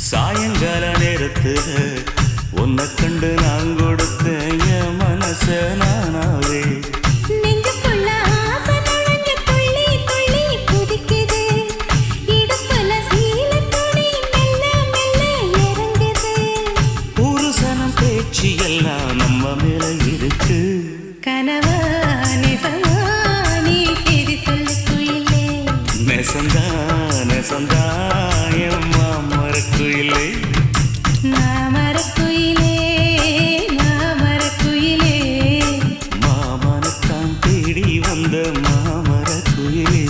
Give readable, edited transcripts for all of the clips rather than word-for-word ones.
சாயங்கால நேரத்துல உன்னை கண்டு நான் கொடுத்த என் மனச நானாவே நெஞ்சுக்குள்ள ஆசை நுழைஞ்சு துள்ளி துள்ளி குதிக்குது. இடுப்புல சீல துணி மெல்ல மெல்ல இறங்குது. ஒரு சனம் பேச்சு எல்லாம் நம்ம மேல இருக்கு. கனவா நெசமா நீ செய்தி சொல்லு குயிலே. நெசந்தா நெசந்தா என் மாமரக்குயிலே. மாமரக்குயிலே மாமரக்குயிலே மாமனத்தான் தேடி வந்த மாமரக்குயிலே.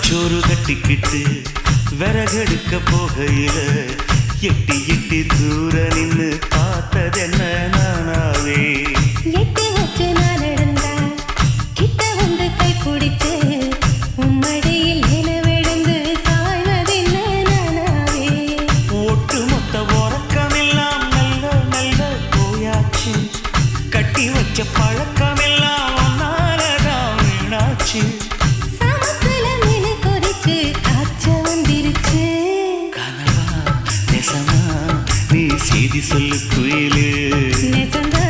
சோறு கட்டிக்கிட்டு விறகெடுக்க போகையில எட்டி எட்டி தூர நின்னு பார்த்ததென்ன நானாவே. எட்டி வச்சு நான் நடந்தா கிட்ட வந்து கை பிடிச்சு உம்மடியில் நிலவிழுந்து சாய்வதென்ன நானாவே. ஒட்டு மொத்த உறக்கமெல்லாம் நல்ல நல்ல போயாச்சு. கட்டி வச்ச பழக்கமெல்லாம் ஒன்னாலதான் வீணாச்சு. செய்தி சொல்லு குயிலே. நெசந்தா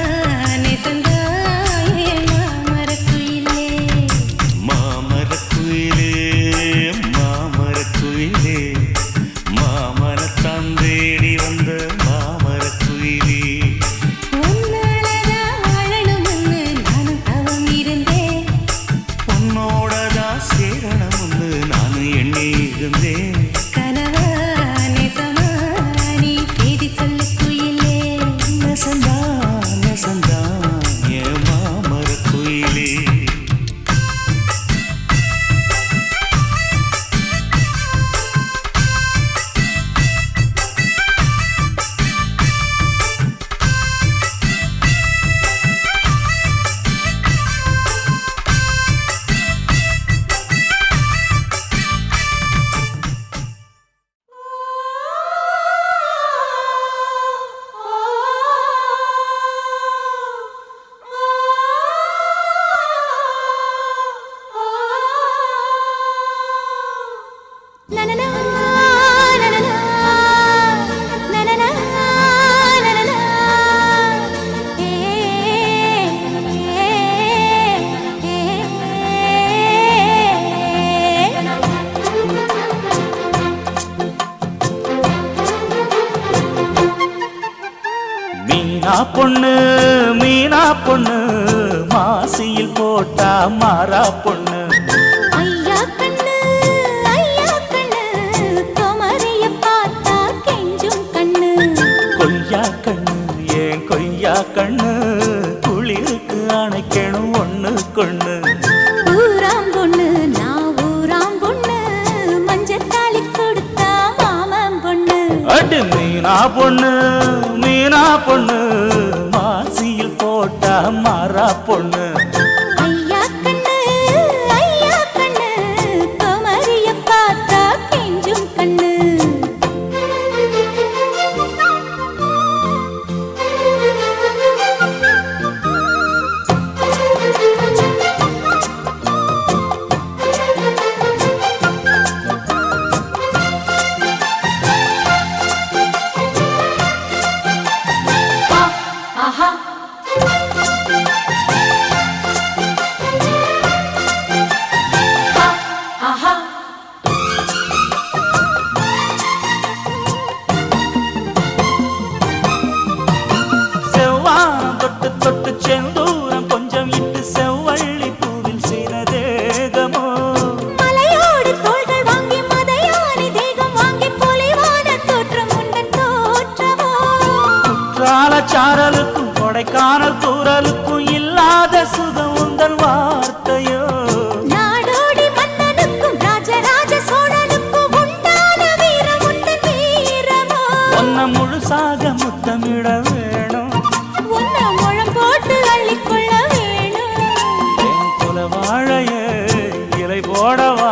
நெசந்தா என் மாமரக்குயிலே. மாமரக்குயிலே மாமரக்குயிலே மாமனத்தான் தேடி வந்த மாமரக்குயிலே. உன்னாலதான் வாழணும்னு நானும் தவம் இருந்தேன். உன்னோடதான் சேரணும்னு நானும் எண்ணி இருந்தேன். கனவா நெசமா நீ செய்தி சொல்லு குயிலே. நெசந்தா மீனா பொண்ணு மீனா பொண்ணு மாசியில் போட்டா மாறா பொண்ணு. ஐயா கண்ணு குமரிய பார்த்தா கெஞ்சும் கண்ணு. கொய்யா கண்ணு ஏன் கொய்யா கண்ணு குளிருக்கு அணைக்கணும் ஒண்ணு கொண்ணு. ஊராம் பொண்ணு நான் ஊராம் பொண்ணு மஞ்சத்தாளி கொடுத்தா மாமன் பொண்ணு. அடி மீனா பொண்ணு மீனா பொண்ணு மாசியில் போட்டா மாறா பொண்ணு. ஐயா கண்ணு குமரிய பார்த்தா கெஞ்சும் கண்ணு. செவ்வானம் தொட்டு தொட்டு செந்தூரம் கொஞ்சம் இட்டு செவ்வள்ளி பூவில் செய்த தேகமோ. மலையோடு தோள்கள் வாங்கி மதையானி தேகம் வாங்கி பொலிவான தோற்றம் உண்டன் தோற்றமோ. குற்றால சாரலுக்கும் கொடைக்கானல் தூரலுக்கும் இல்லாத சுகம் உந்தன் வார்த்தையோ. நாடோடி மன்னனுக்கும் ராஜராஜ சோழனுக்கும் உண்டான வீரம் உண்டன் வீரமோ. ஒன்ன முழுசாக முத்தமிட வேணும் உன்னை முழம் போட்டு அள்ளிக்கொள்ள வேணும். என் குல வாழைய இலை போடவா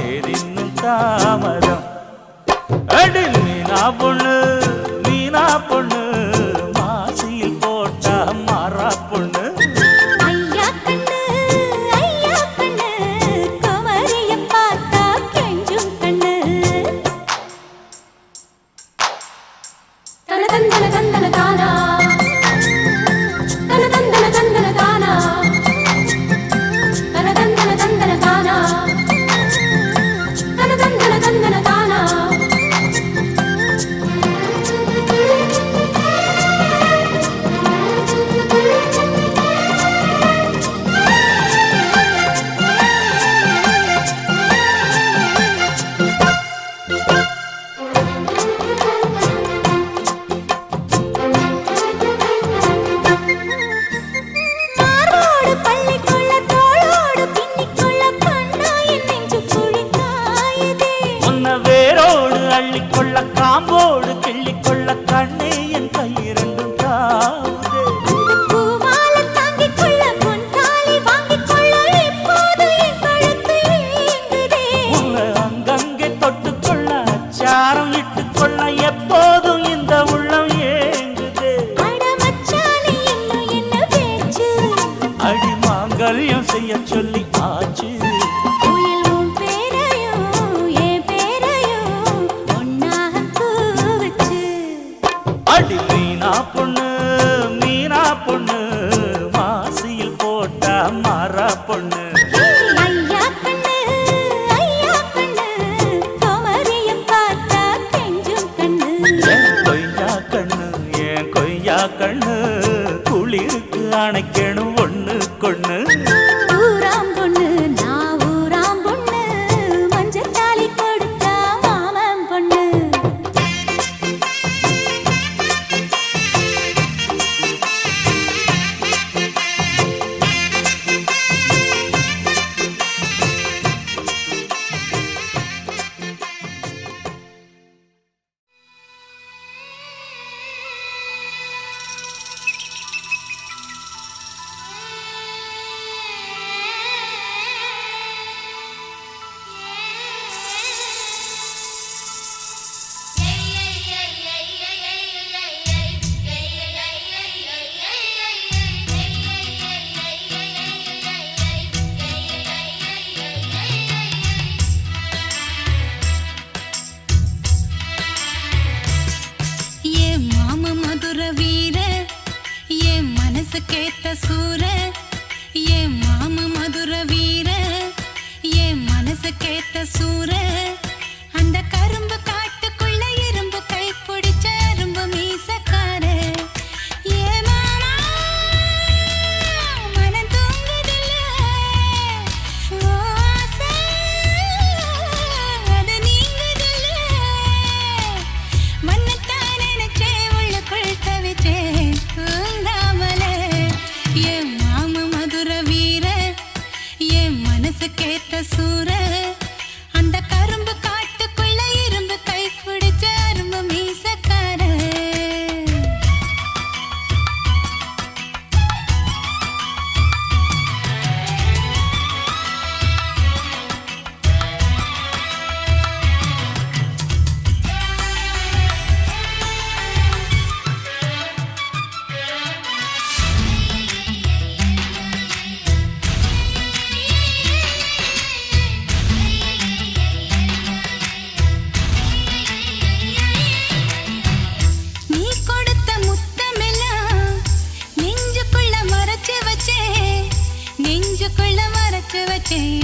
ஏதின்னும் தாமதம். அடி மீனா பொண்ணு மீனா பொண்ணு மாசியில் போட்டா மாறா பொண்ணு. ஐயா கண்ணு குமரிய பார்த்தா கெஞ்சும் கண்ணு. தன தந்தன தந்தன தானா தன தந்தன தந்தன தானா தன தந்தன தந்தன தானா தன தந்தன தந்தன தானா. மாரோடு பள்ளிக்குள்ள தோளோடு பின்னிக்குள்ள கண்ணா என் நெஞ்சு குழி காயுதே. உன்ன வேரோடு அள்ளிக்கொள்ள காம்போடு கிள்ளிக்கொள்ள கண்ணே என் கையிரண்டும் தாவுதே. அந்த பூமாலை தாங்கிக் கொள்ள பொன் தாலி வாங்கிக் கொள்ள இப்போது என் கழுத்து ஏங்குதே. உன்னை அங்கங்கே தொட்டுக்கொள்ள அச்சாரம் இட்டுக்கொள்ள எப்போதும் இந்த உள்ளம் ஏங்குதே. அட மச்சானே இன்னும் என்ன பேச்சு. அடி மாங்கல்யம் செய்ய சொல்லி ஆச்சு. உயில் உன் பேரையும் என் பேரையும் ஒன்னாக கூவச்சு. அடி மீனா பொண்ணு மாசியில் போட்டா மாறா பொண்ணு. ஐயா கண்ணு குமரிய பார்த்தா கெஞ்சும் கண்ணு. என் கொய்யா கண்ணு குளிருக்கு அணைக்கணும் ஒண்ணு கொண்ணு. ஊராம் பொண்ணு நான் ஊராம் பொண்ணு மஞ்சத்தாளி கொடுத்தா மாமன் பொண்ணு. கேட்ட சூர என் மாம மதுர வீர என் மனசு கேட்ட சூர அந்த கரும்பு காட்டுக்குள்ள இரும்பு கை பிடிச்ச அரும்பு மீசக்கார சூற அந்த கரும்பு காட்டுக்குள்ள இரும்பு கை பிடிச்ச அரும்பு மீசக்கார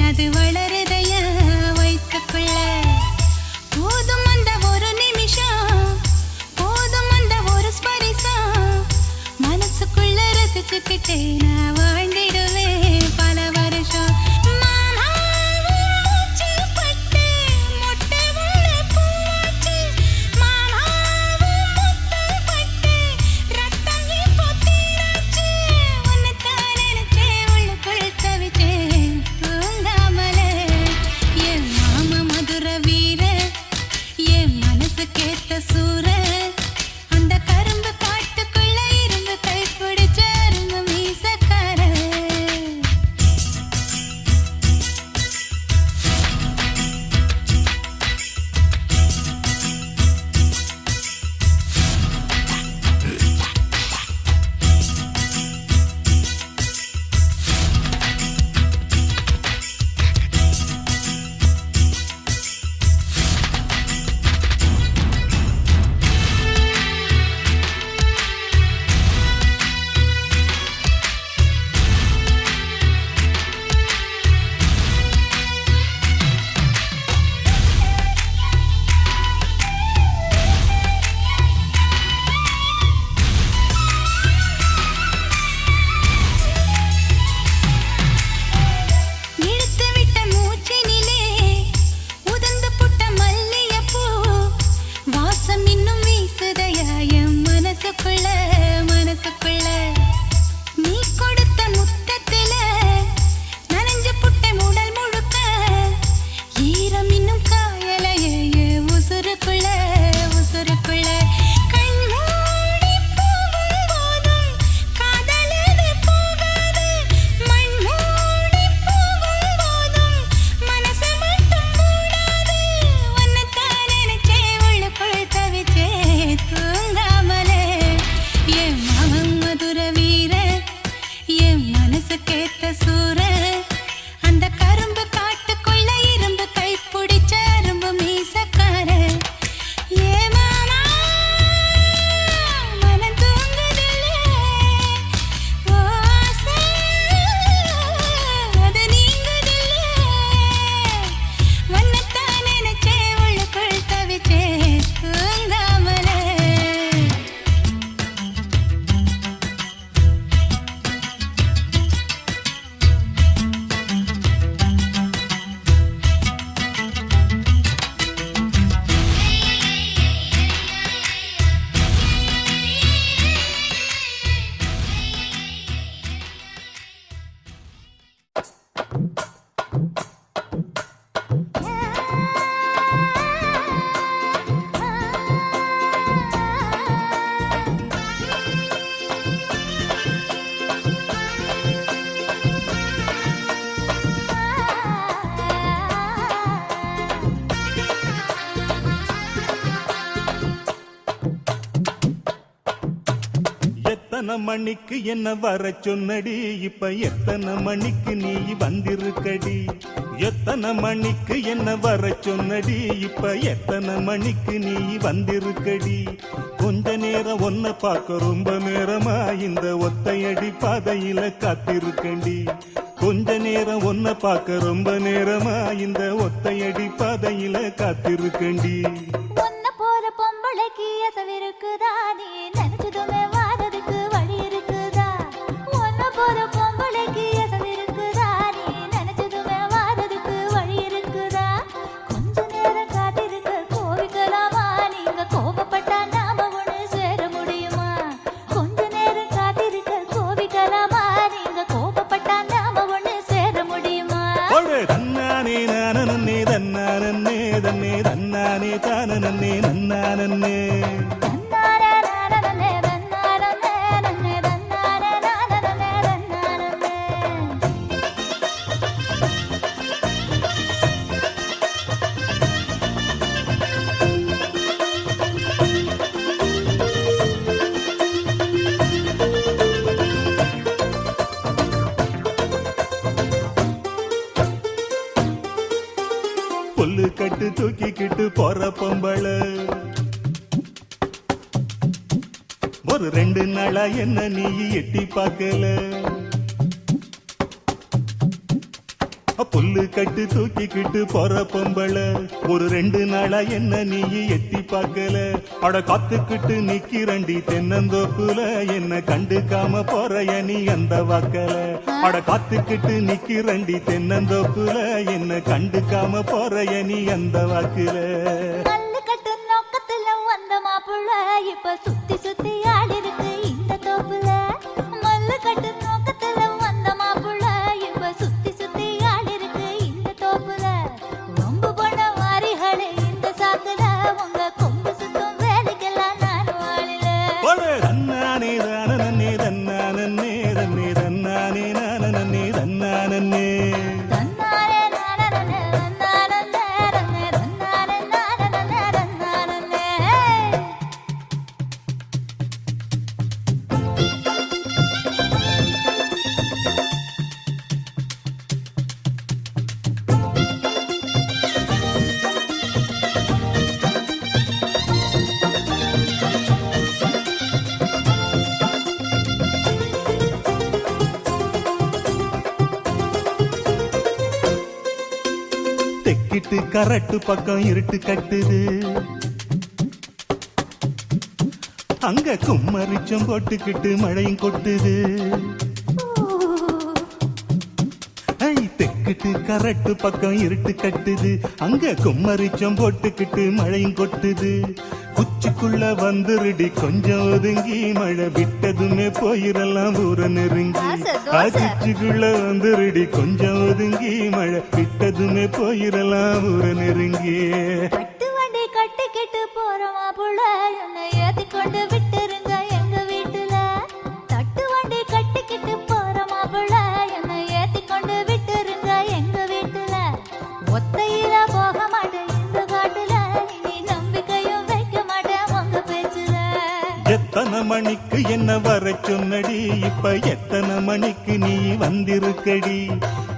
அது வளருதைய வைத்துக்குள்ள போதும் அந்த ஒரு நிமிஷம் போதும் அந்த ஒரு ஸ்பரிசம் மனசுக்குள்ள ரசிச்சுக்கிட்டே நான் வாழ்ந்திடுவேன் பல வருஷம் எத்தனை மணிக்கு என்ன வர சொன்னடி இப்ப எத்தனை மணிக்கு நீ வந்திருக்கடி எத்தனை மணிக்கு என்ன வர சொன்னடி இப்ப எத்தனை மணிக்கு நீ வந்திருக்கடி கொஞ்ச நேரம் ஒன்ன பார்க்க ரொம்ப நேரமா இந்த ஒத்தையடி பாதையில காத்திருக்கண்டி கொஞ்ச நேரம் ஒன்ன பார்க்க ரொம்ப நேரமா இந்த ஒத்தையடி பாதையில காத்திருக்கண்டி உன்ன போற பொம்பளைக்கு அசவிருக்குதா நீ நினைச்சதுமே வாரதுக்கு வழி இருக்குதா உன்ன போற பொம்பளைக்கு அசவிருக்குதா நீ நினைச்சதுமே வாரதுக்கு வழி இருக்குதா கொஞ்ச நேரம் காத்திருக்க கோவிக்கலாமா நீங்க கோபப்பட்டா நாம ஒண்ணு சேர முடியுமா கொஞ்ச நேரம் காத்திருக்க கோவிக்கலாமா நீங்க கோபப்பட்டா நாம ஒண்ணு சேர முடியுமா தன்னானே போற பொம்பள ஒரு 2 நாளா என்ன நீ எட்டி பார்க்கல புல்லு கட்டு தூக்கிக்கிட்டு போற பொம்பள ஒரு 2 நாளா என்ன நீ எட்டி பார்க்கல அட காத்துக்கிட்டு நிக்கிறண்டி தென்னந்தோப்புல என்ன கண்டுக்காம போறைய நீ அந்த வாக்கல அட காத்துக்கிட்டு நிக்கிறண்டி தென்னந்தோப்புல என்ன கண்டுக்காம போறைய நீ அந்த வாக்குல கல்லு கட்டு நோக்கத்துல வந்த மாப்புள்ள இப்ப சுத்தி சுத்தி ஆடி இருக்கு இந்த தோப்புல மல்லு கட்டு நோக்கத்துல வந்த மாப்புள்ள இப்ப சுத்தி சுத்தி ஆடி இருக்கு இந்த தோப்புல ரொம்ப போன வாரிகளே இந்த சாக்குல உங்க கொம்பு சுத்தம் வேலைக்கெல்லாம் நான் வாழல தன்னானே தானே தன்னானே தன்னே தன்னானே நானே தன்னானே தன்னாரே நானனே தன்னானே ரன்னே தன்னானே நானனே தன்னானே தெக்கிட்டு கரட்டு பக்கம் இருட்டு கட்டுது அங்க கும்மரிச்சம் போட்டுக்கிட்டு மழையும் கொட்டுது ஐ தெக்கிட்டு கரட்டு பக்கம் இருட்டு கட்டுது அங்க கும்மரிச்சம் போட்டுக்கிட்டு மழையும் கொட்டுது குச்சிக்குள்ள வந்துருடி கொஞ்சம் ஒதுங்கி மழை விட்டதுமே போயிரலாம் ஊர நெருங்கி குச்சிக்குள்ள வந்துருடி கொஞ்சம் ஒதுங்கி மழை விட்டதுமே போயிரலாம் ஊர நெருங்கி கட்டு வண்டி கட்டிக்கிட்டு போற மாப்புள்ள என்னை ஏத்தி கொண்டு விட்டுருங்க எங்க வீட்டுல தட்டு வண்டி கட்டிக்கிட்டு போற மாப்புள்ள என்னை ஏத்தி கொண்டு விட்டுருங்க எங்க வீட்டுல ஒத்தையில போக மாட்டேன் இந்த காட்டுல இனி நம்பிக்கையும் வைக்க மாட்டேன் உங்க பேச்சுல எத்தனை மணிக்கு என்ன வர சொன்னடி இப்ப எத்தனை மணிக்கு நீ வந்திருக்கடி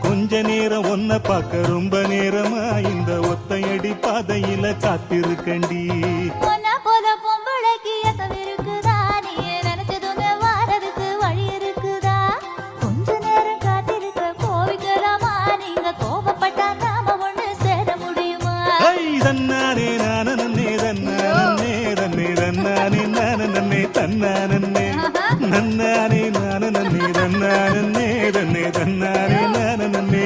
கொஞ்ச நேரம் ஒன்ன பார்க்க ரொம்ப நேரமா இந்த ஒத்தையடி பாதையில காத்திருக்கண்டி பொன்னா போல பொம்பளைக்கு எசவு இருக்குதா நீ நினைச்சதுமே வாரதுக்கு வழி இருக்குதா கொஞ்ச நேரம் காத்திருக்க கோவிக்கலாமா நீங்க கோபப்பட்டா நாம ஒண்ணு சேர முடியுமா ஐ தன்னானே நானே தன்னானே தன்னே தன்னானே நானே தன்னானே நன்னானே நானே தன்னானே தன்னே தன்னானே நானே தன்னானே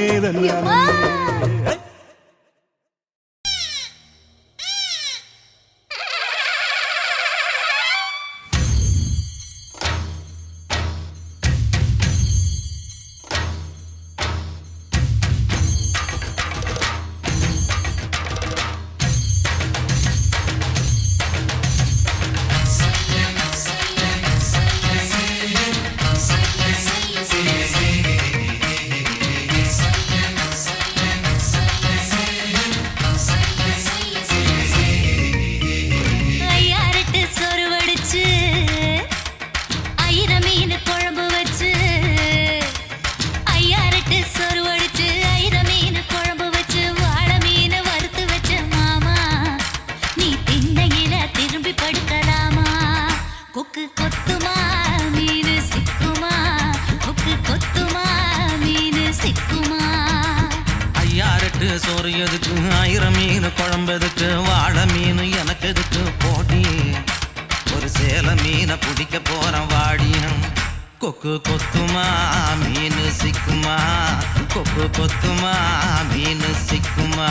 ஐயாரட்டு சோறு வடிச்சு 1000 மீன் குழம்பு வச்சு ஐயாரட்டு சோறு வடிச்சு 1000 மீன் குழம்பு வச்சு வாழை மீன் வறுத்து வச்ச மாமா நீ திண்ணையில திரும்பி படுக்கலாமா கொக்கு கொத்துமா மீன் சிக்குமா கொக்கு கொத்துமா மீன் சிக்குமா ஐயாரெட்டு சோறு எதுக்கு 1000 மீன் குழம்பு எதுக்கு வாழை மீன் எனக்கு எதுக்கு போட்டி ஒரு சேல மீனை பிடிக்க போறேன் வாடியம் கொக்கு கொத்துமா மீன் சிக்குமா கொக்கு கொத்துமா மீன் சிக்குமா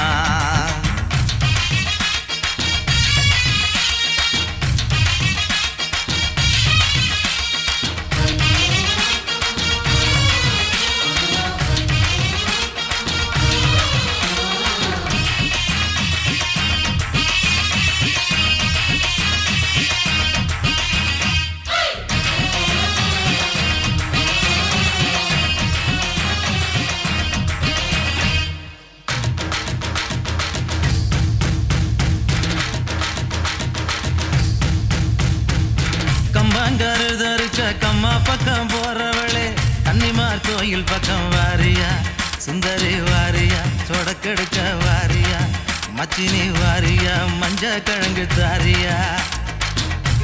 மச்சினி வாரியா மஞ்ச கிழங்கு தாரியா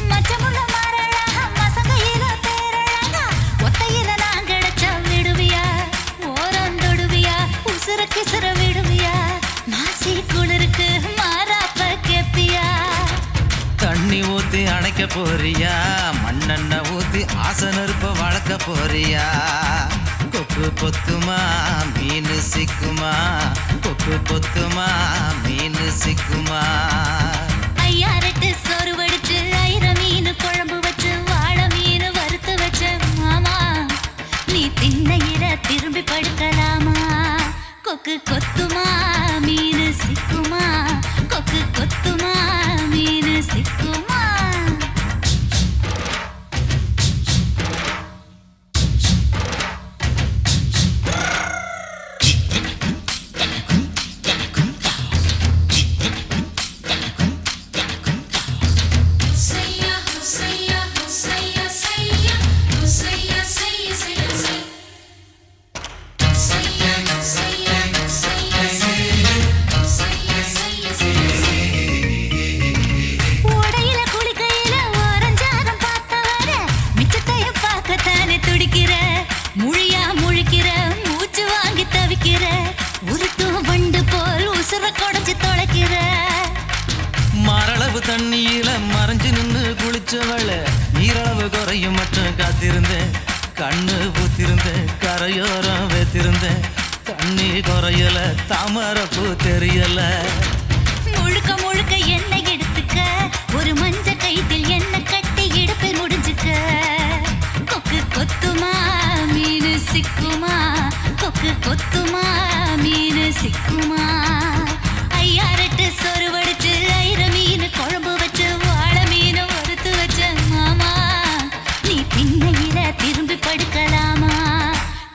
மச்சமுள்ள மாறழகா மசங்கையில பேரழகா ஒத்தையில நான் கிடைச்ச விடுவியா ஓரந்தொடுவியா உசுர கிசுர விடுவியா மாசி குளிருக்கு மாறாப்ப கேப்பியா தண்ணி ஊத்தி அணைக்க போறியா மண்ணெண்ண ஊத்தி ஆசனருப்ப வளர்க்க போறியா கொக்கு கொத்துமா மீன் சிக்குமா கொக்கு கொத்துமா மீன் சிக்குமா ஐயாரெட்டு சோறு வடிச்சு ஐர மீன் குழம்பு வச்சு வாழை மீன் வறுத்து வச்ச மாமா நீ திண்ணையில திரும்பி படுக்கலாமா கொக்கு கொத்துமா மீன் சிக்குமா கொக்கு கொத்துமா மீன் சிக்குமா உடையில குளிக்கையில ஓரஞ்சாரம் பார்த்தவர மிச்சத்தைய பார்க்கத்தானே துடிக்கிற முழியா முழிக்கிற மூச்சு வாங்கி தவிக்கிற உருட்டும் வண்டு போல் உசுர கொடைஞ்சு தொலைக்கிற மரளவு தண்ணியில மறைஞ்சு நின்னு குளிச்சவள நீரளவு குறையும் மட்டும் காத்திருந்தேன் கண்ணு பூத்திருந்தேன் கரையோரம் வைத்திருந்தேன் தண்ணி குறையல தாமரப்பூ தெரியல முழுக்க முழுக்க எண்ணெய் எடுத்துக்க ஒரு மஞ்ச கைத்தில் எண்ணெய் கட்டி இடுப்பில் முடிஞ்சுக்க கொக்கு கொத்துமா மீன் சிக்குமா கொக்கு கொத்துமா மீன் சிக்குமா ஐயாரெட்டு சோறு வடிச்சு ஐர மீன் குழம்பு வச்சு வாழை மீன் வறுத்து வச்ச மாமா நீ திண்ணையில திரும்பி படுக்கலாமா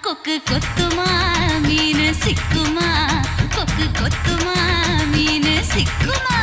கொக்கு கொத்துமா மீன் சிக்குமா கொக்கு கொத்துமா மீன் சிக்குமா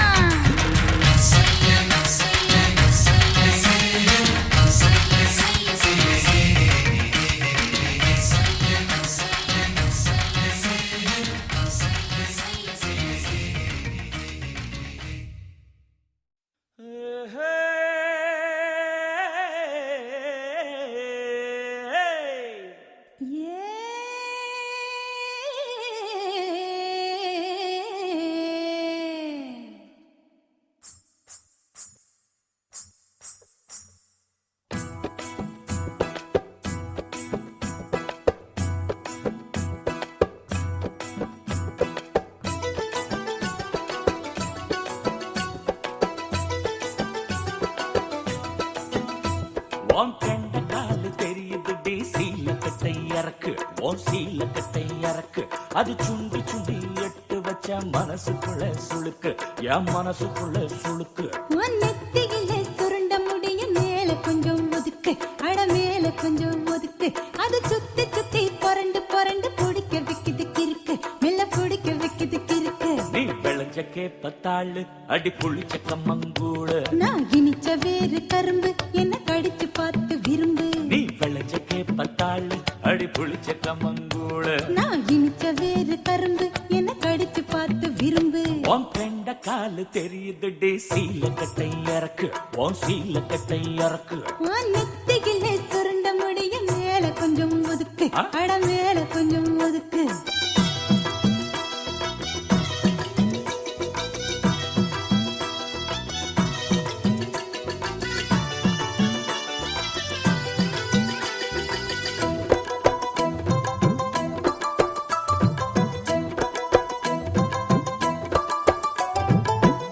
உன் கண்ட காலு தெரியுது டே சீலக்கட்டை இறக்கு உன் சீலக்கட்டை இறக்கு அது சுண்டி சுண்டி எட்டு வச்ச மனசுக்குள்ள சுளுக்கு என் மனசுக்குள்ள சுளுக்கு உன் நெத்தியிலே சுருண்ட முடிய மேல கொஞ்சம் ஒதுக்கு அட மேல கொஞ்சம் ஒதுக்கு அது சுத்தி சுத்தி புரண்டு புரண்டு பிடிக்க வைக்குது கிறுக்கு மெல்ல பிடிக்க வைக்குது கிறுக்கு நீ விளைஞ்ச கேப்பத்தாளு அடி புளிச்ச கம்மங்கூடு நான் இனிச்ச வேறு கரும்பு என்ன கடிச்சு பார்த்து விரும்பு நீ விளைஞ்ச கேப்பத்தாளு அடி புளிச்ச கம்மங்கூடு நான் இனிச்ச வேறு கரும்பு என்ன கடிச்சு பார்த்து விரும்பு உன் கண்ட காலு தெரியுது டே சீலக்கட்டை இறக்கு உன் சீலக்கட்டை இறக்கு உன் நெத்தியிலே சுருண்ட முடிய மேல கொஞ்சம் ஒதுக்கு ஆ? அட மேல கொஞ்சம் ஒதுக்கு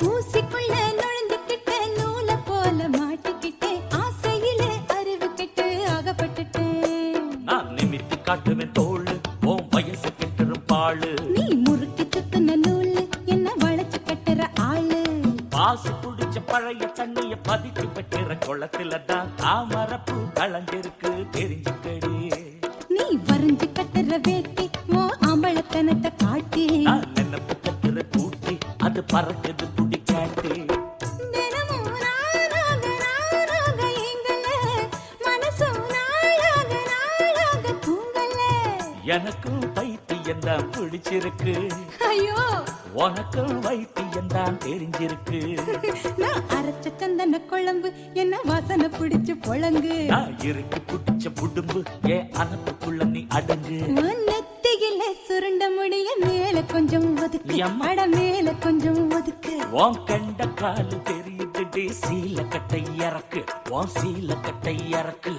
ஊசிக்குள்ள நுழைஞ்சுக்கிட்ட நூலை போல மாட்டிக்கிட்டே ஆசையிலே அறிவு கெட்டு அகப்பட்டுட்டேன் நான் நிமித்தி காட்டுவேன் தோளு உன் வயசு கெட்டுரும் பாழு நீ முறுக்கி சுத்துன நூலு என்ன வளைச்சு கட்டுற ஆளு பாசு குடிச்ச பழைய தண்ணிய பதிச்சு வைக்கிற குளத்துல தான் தாமரப்பூ கலஞ்சிருக்கு தெரிஞ்சுக்கடி நீ வரைஞ்சு கட்டுற வேட்டி ஓ அம்பளத்தனத்தை காட்டி நான் நினைப்பு கட்டுற பூட்டி அது பறக்குது துடி காட்டி தினமும் நானாக எங்கல மனசும் நாளாக தூங்கல எனக்கும் பைத்தியம் தான் பிடிச்சிருக்கு ஐயோ உனக்கும் வைத்தியம் தான் தெரிஞ்சிருக்கு. நான் அரைச்ச சந்தன குழம்பு என்ன வாசனை பிடிச்சு பொழங்கு. நான் இருக்கு புடிச்ச புடும்பு ஏன் அனப்புக்குள்ள நீ அடங்கு. உன் நெத்தியில சுருண்ட முடிய மேல கொஞ்சம் ஒதுக்கு. எம்மா. அட மேல கொஞ்சம் ஒதுக்கு. உன் கண்ட காலு தெரியுது சீல கட்டை இறக்கு. உன் சீல கட்டை இறக்கு.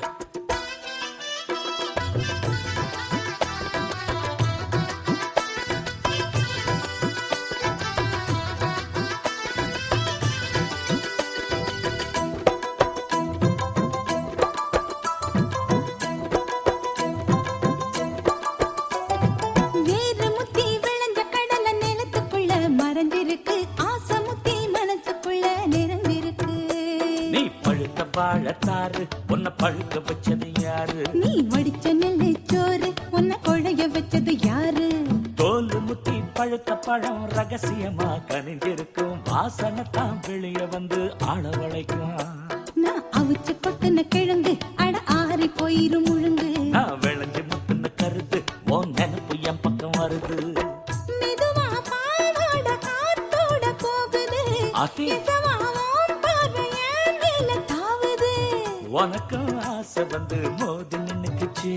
வேறு முத்தி விளைஞ்ச கடலை நிலத்துக்குள்ள மறைஞ்சிருக்கு. ஆசை முத்தி மனசுக்குள்ள நிறைஞ்சிருக்கு. நீ பழுத்த வாழத்தாரு உன்னை பழுக்க வச்சது யாரு. நீ வடிச்ச நெல்லு சோறு உன்னை கொழைய வச்சது யாரு. தோல் முத்தி பழுத்த பழம் ரகசியமா கனிஞ்சிருக்கும். வாசனை தான் வெளிய வந்து ஆளவளைக்கும். நான் அவிச்சு கொட்டுன கிழங்கு அட ஆறி போயிரும் முழுங்கு. நான் விளைஞ்சு முத்துன கருது உன் நினைப்பு என் பக்கம் வருது. மெதுவா பால்வாட காத்தோட போகுது. அதி. இசவா உன் பார்வை என் மேல தாவுது. உனக்கும் ஆசை வந்து மோதி நின்னுக்குச்சு.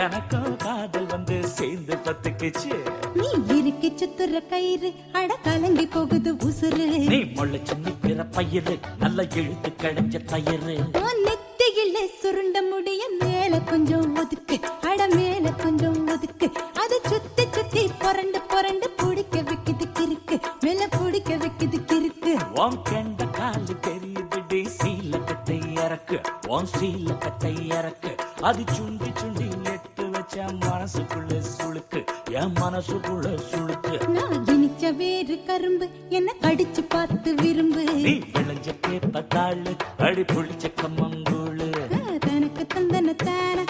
எனக்கும் காதல் வந்து சேர்ந்து பத்துக்குச்சு. நீ இறுக்கி சுத்துற கயிறு அட கலங்கி போகுது உசுறு. நீ முளைச்சு நிக்கிற பயிறு நல்ல இழுத்து கடைஞ்ச தயிறு. உன் நெத்தியில சுருண்ட முடிய மேல கொஞ்சம் ஒதுக்கு. அட மேல கொஞ்சம் ஒதுக்கு. அது சுத்தி சுத்தி புரண்டு புரண்டு பிடிக்க வைக்குது கிறுக்கு. மேல பிடிக்க வைக்குது கிறுக்கு. உன் கண்ட காலு தெரியுது சீல கட்டை இறக்கு. உன் சீல கட்டை இறக்கு. அது சுண்டி சுண்டி எட்டு வச்ச மனசுக்குள்ள சுளுக்கு. என் மனசுக்குள்ள சுளுக்கு. நான் இனிச்ச வேறு கரும்பு என்ன கடிச்சு பார்த்து விரும்பு. நீ விளைஞ்ச கேப்ப தாளு அடி புளிச்ச கம்மங்கூழு. தனக்கு தந்தன தான